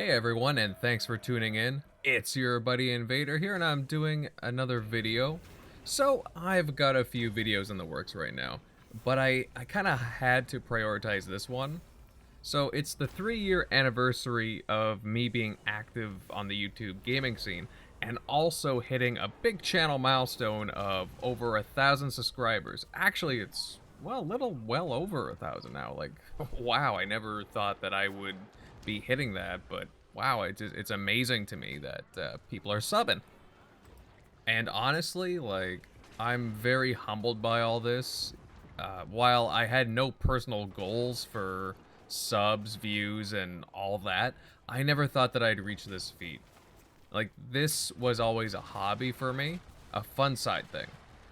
Hey everyone, and thanks for tuning in. It's your buddy Invader here, and I'm doing another video. So, I've got a few videos in the works right now, but I kind of had to prioritize this one. So, it's the 3-year anniversary of me being active on the YouTube gaming scene, and also hitting a big channel milestone of over 1,000 subscribers. Actually, it's, well, well over 1,000 now. Like, wow, I never thought that I would be hitting that, but wow, it's amazing to me that people are subbing. And honestly, like, I'm very humbled by all this. While I had no personal goals for subs, views, and all that, I never thought that I'd reach this feat. Like, this was always a hobby for me, a fun side thing,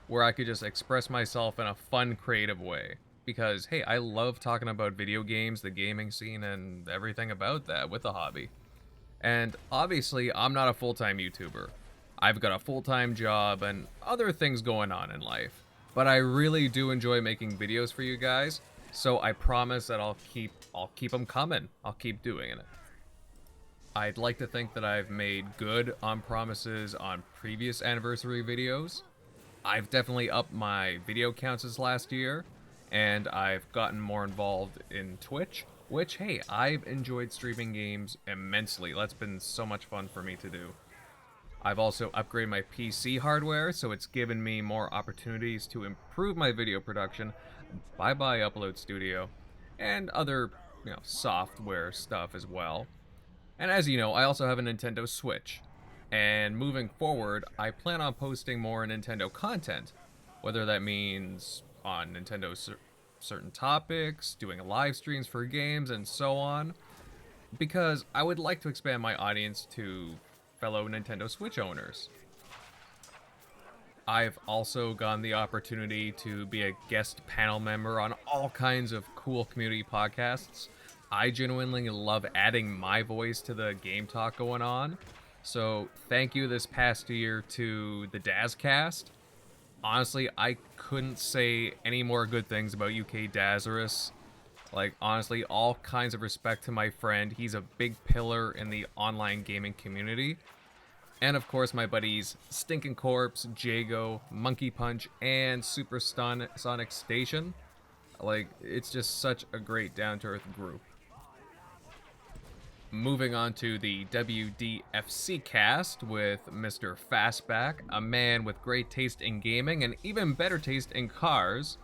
where I could just express myself in a fun, creative way. Because, hey, I love talking about video games, the gaming scene, and everything about that with a hobby. And obviously, I'm not a full-time YouTuber. I've got a full-time job and other things going on in life. But I really do enjoy making videos for you guys, so I promise that I'll keep them coming. I'll keep doing it. I'd like to think that I've made good on promises on previous anniversary videos. I've definitely upped my video counts this last year, and I've gotten more involved in Twitch, which, hey, I've enjoyed streaming games immensely. That's been so much fun for me to do. I've also upgraded my PC hardware, so it's given me more opportunities to improve my video production. Bye-bye Upload Studio, and other, software stuff as well. And as you know, I also have a Nintendo Switch. And moving forward, I plan on posting more Nintendo content, whether that means on Nintendo certain topics, doing live streams for games, and so on, because I would like to expand my audience to fellow Nintendo Switch owners. I've also gotten the opportunity to be a guest panel member on all kinds of cool community podcasts. I genuinely love adding my voice to the game talk going on. So thank you this past year to the Dazcast. Honestly, I couldn't say any more good things about UKDazarus. Like, honestly, all kinds of respect to my friend. He's a big pillar in the online gaming community. And of course, my buddies Stinking Corpse, Jago, Monkey Punch, and Super Sonic Station. Like, it's just such a great down-to-earth group. Moving on to the WDFC cast with Mr. Fastback, a man with great taste in gaming and even better taste in cars.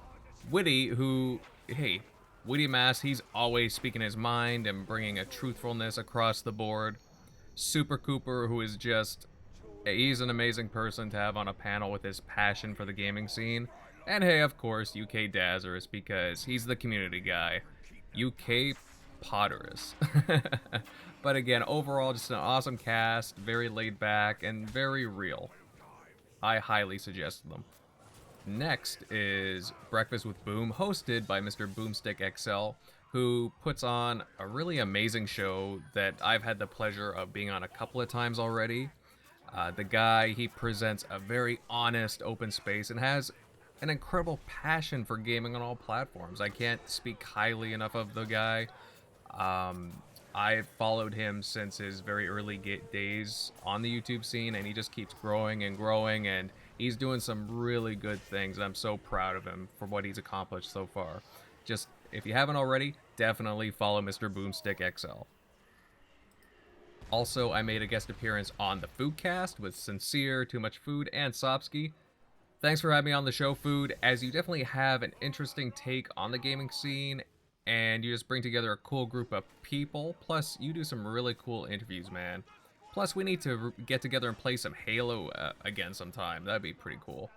Witty, who, hey, Witty Mass, he's always speaking his mind and bringing a truthfulness across the board. Super Cooper, who is just, he's an amazing person to have on a panel with his passion for the gaming scene. And hey, of course, UKDazarus, because he's the community guy. UK Potterus. But again, overall, just an awesome cast, very laid back, and very real. I highly suggest them. Next is Breakfast with Boom, hosted by Mr. Boomstick XL, who puts on a really amazing show that I've had the pleasure of being on a couple of times already. The guy, he presents a very honest, open space and has an incredible passion for gaming on all platforms. I can't speak highly enough of the guy. I've followed him since his very early days on the YouTube scene, and he just keeps growing and growing, and he's doing some really good things. I'm so proud of him for what he's accomplished so far. Just, if you haven't already, definitely follow Mr. Boomstick XL. Also, I made a guest appearance on the Foodcast with Sincere, Too Much Food, and Sopsky. Thanks for having me on the show, Food, as you definitely have an interesting take on the gaming scene, and you just bring together a cool group of people, plus you do some really cool interviews, man. Plus, we need to get together and play some Halo again sometime. That'd be pretty cool.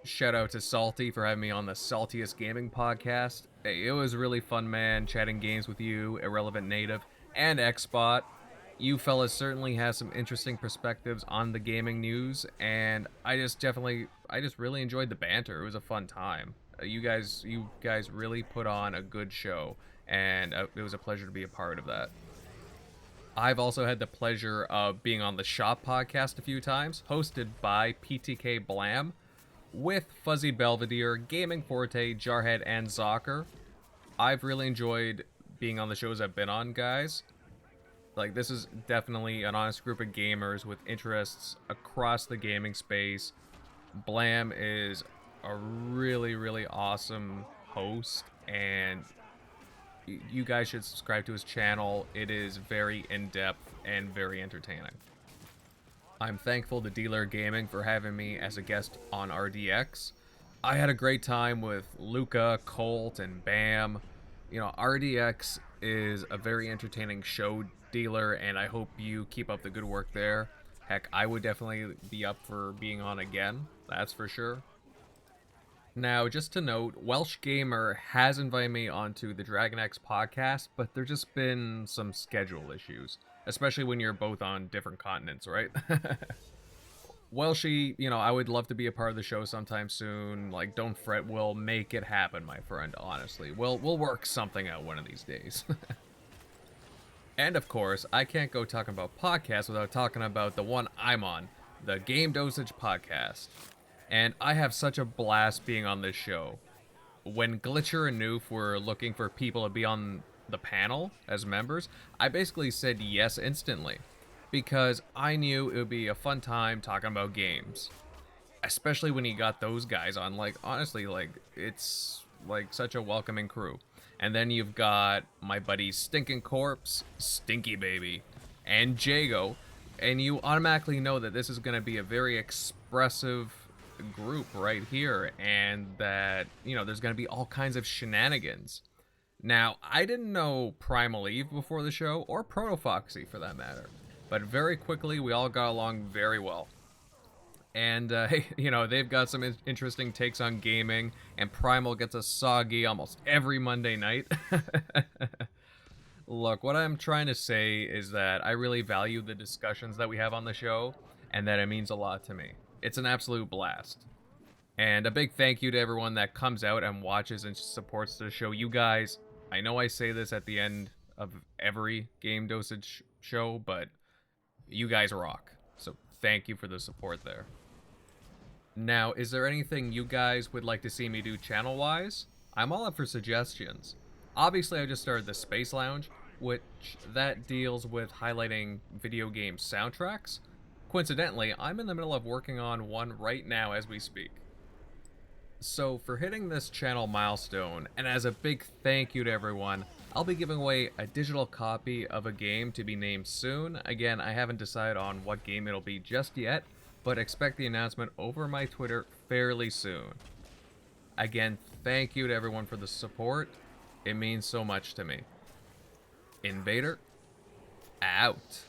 Shout out to Salty for having me on the Saltiest Gaming Podcast. Hey, it was really fun, man, chatting games with you, Irrelevant Native, and Xbot. You fellas certainly have some interesting perspectives on the gaming news, and I just really enjoyed the banter. It was a fun time. You guys really put on a good show, and it was a pleasure to be a part of that. I've also had the pleasure of being on the Shop podcast a few times, hosted by PTK Blam, with Fuzzy Belvedere, Gaming Forte, Jarhead, and Zocker. I've really enjoyed being on the shows I've been on, guys. Like, this is definitely an honest group of gamers with interests across the gaming space. Blam is a really, really awesome host, and you guys should subscribe to his channel. It is very in-depth and very entertaining. I'm thankful to Dealer Gaming for having me as a guest on RDX. I had a great time with Luca, Colt, and Bam. You know, RDX is a very entertaining show, Dealer, and I hope you keep up the good work there. Heck, I would definitely be up for being on again, that's for sure. Now, just to note, Welsh Gamer has invited me onto the Dragon X podcast, but there's just been some schedule issues, especially when you're both on different continents, right? Welshie, you know, I would love to be a part of the show sometime soon. Like, don't fret, we'll make it happen, my friend, honestly. We'll work something out one of these days. And of course, I can't go talking about podcasts without talking about the one I'm on, the Game Dosage Podcast. And I have such a blast being on this show. When Glitcher and Noof were looking for people to be on the panel as members, I basically said yes instantly. Because I knew it would be a fun time talking about games. Especially when you got those guys on. Like, honestly, like, it's like such a welcoming crew. And then you've got my buddies Stinking Corpse, Stinky Baby, and Jago. And you automatically know that this is going to be a very expressive group right here. And that, you know, there's going to be all kinds of shenanigans. Now, I didn't know Primal Eve before the show, or Proto Foxy for that matter. But very quickly, we all got along very well. And, you know, they've got some interesting takes on gaming, and Primal gets a soggy almost every Monday night. Look, what I'm trying to say is that I really value the discussions that we have on the show, and that it means a lot to me. It's an absolute blast. And a big thank you to everyone that comes out and watches and supports the show. You guys, I know I say this at the end of every Game Dosage show, but you guys rock. So thank you for the support there. Now, is there anything you guys would like to see me do channel-wise? I'm all up for suggestions. Obviously, I just started the Space Lounge, which that deals with highlighting video game soundtracks. Coincidentally, I'm in the middle of working on one right now as we speak. So for hitting this channel milestone, and as a big thank you to everyone, I'll be giving away a digital copy of a game to be named soon. Again, I haven't decided on what game it'll be just yet, but expect the announcement over my Twitter fairly soon. Again, thank you to everyone for the support. It means so much to me. Invader, out.